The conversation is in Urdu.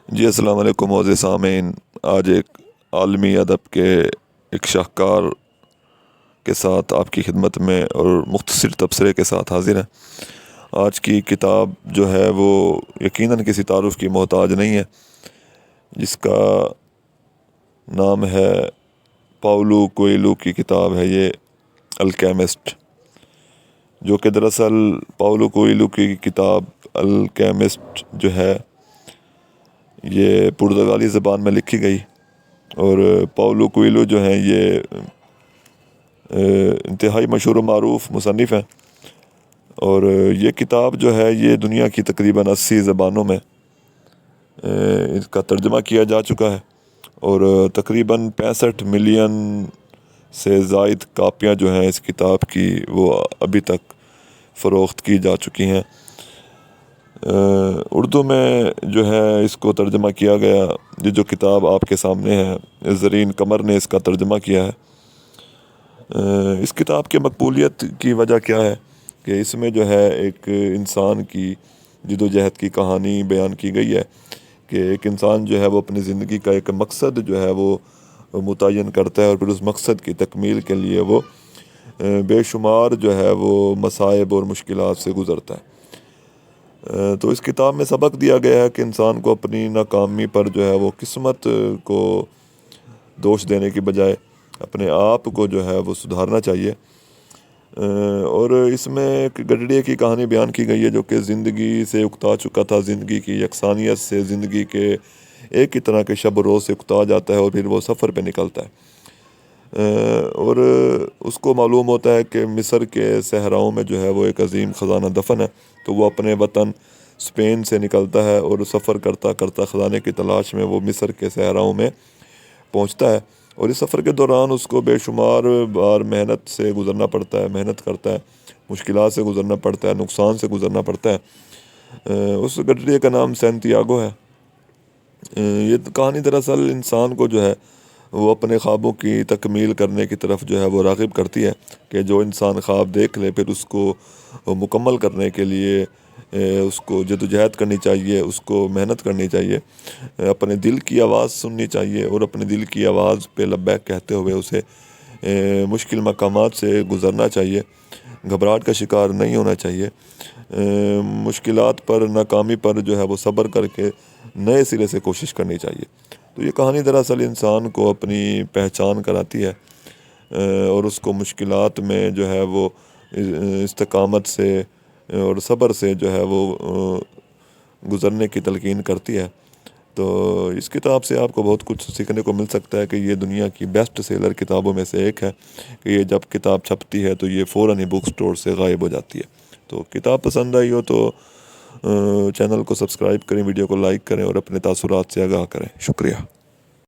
جی السلام علیکم معزز سامعین، آج ایک عالمی ادب کے ایک شاہکار کے ساتھ آپ کی خدمت میں اور مختصر تبصرے کے ساتھ حاضر ہیں۔ آج کی کتاب جو ہے وہ یقیناً کسی تعارف کی محتاج نہیں ہے، جس کا نام ہے پاولو کوئلو کی کتاب ہے یہ الکیمسٹ، جو کہ دراصل پاولو کوئلو کی کتاب الکیمسٹ جو ہے یہ پرتگالی زبان میں لکھی گئی، اور پاولو کوئلو جو ہیں یہ انتہائی مشہور و معروف مصنف ہیں، اور یہ کتاب جو ہے یہ دنیا کی تقریباً 80 زبانوں میں اس کا ترجمہ کیا جا چکا ہے، اور تقریباً 65 ملین سے زائد کاپیاں جو ہیں اس کتاب کی وہ ابھی تک فروخت کی جا چکی ہیں۔ اردو میں جو ہے اس کو ترجمہ کیا گیا، یہ جو کتاب آپ کے سامنے ہے زرین قمر نے اس کا ترجمہ کیا ہے۔ اس کتاب کے مقبولیت کی وجہ کیا ہے کہ اس میں جو ہے ایک انسان کی جد و جہد کی کہانی بیان کی گئی ہے کہ ایک انسان جو ہے وہ اپنی زندگی کا ایک مقصد جو ہے وہ متعین کرتا ہے، اور پھر اس مقصد کی تکمیل کے لیے وہ بے شمار جو ہے وہ مصائب اور مشکلات سے گزرتا ہے۔ تو اس کتاب میں سبق دیا گیا ہے کہ انسان کو اپنی ناکامی پر جو ہے وہ قسمت کو دوش دینے کی بجائے اپنے آپ کو جو ہے وہ سدھارنا چاہیے، اور اس میں ایک گڈریے کی کہانی بیان کی گئی ہے جو کہ زندگی سے اکتا چکا تھا، زندگی کی یکسانیت سے، زندگی کے ایک ہی طرح کے شب و روز سے اکتا جاتا ہے، اور پھر وہ سفر پہ نکلتا ہے، اور اس کو معلوم ہوتا ہے کہ مصر کے صحراؤں میں جو ہے وہ ایک عظیم خزانہ دفن ہے، تو وہ اپنے وطن اسپین سے نکلتا ہے اور سفر کرتا کرتا خزانے کی تلاش میں وہ مصر کے صحراؤں میں پہنچتا ہے، اور اس سفر کے دوران اس کو بے شمار بار محنت سے گزرنا پڑتا ہے، محنت کرتا ہے، مشکلات سے گزرنا پڑتا ہے، نقصان سے گزرنا پڑتا ہے۔ اس گڈریے کا نام سینتیاگو ہے۔ یہ کہانی دراصل انسان کو جو ہے وہ اپنے خوابوں کی تکمیل کرنے کی طرف جو ہے وہ راغب کرتی ہے کہ جو انسان خواب دیکھ لے پھر اس کو مکمل کرنے کے لیے اس کو جد و جہد کرنی چاہیے، اس کو محنت کرنی چاہیے، اپنے دل کی آواز سننی چاہیے، اور اپنے دل کی آواز پہ لبیک کہتے ہوئے اسے مشکل مقامات سے گزرنا چاہیے، گھبراہٹ کا شکار نہیں ہونا چاہیے، مشکلات پر، ناکامی پر جو ہے وہ صبر کر کے نئے سرے سے کوشش کرنی چاہیے۔ تو یہ کہانی دراصل انسان کو اپنی پہچان کراتی ہے، اور اس کو مشکلات میں جو ہے وہ استقامت سے اور صبر سے جو ہے وہ گزرنے کی تلقین کرتی ہے۔ تو اس کتاب سے آپ کو بہت کچھ سیکھنے کو مل سکتا ہے کہ یہ دنیا کی بیسٹ سیلر کتابوں میں سے ایک ہے کہ یہ جب کتاب چھپتی ہے تو یہ فوراً ہی بک سٹور سے غائب ہو جاتی ہے۔ تو کتاب پسند آئی ہو تو چینل کو سبسکرائب کریں، ویڈیو کو لائک کریں، اور اپنے تاثرات سے آگاہ کریں۔ شکریہ۔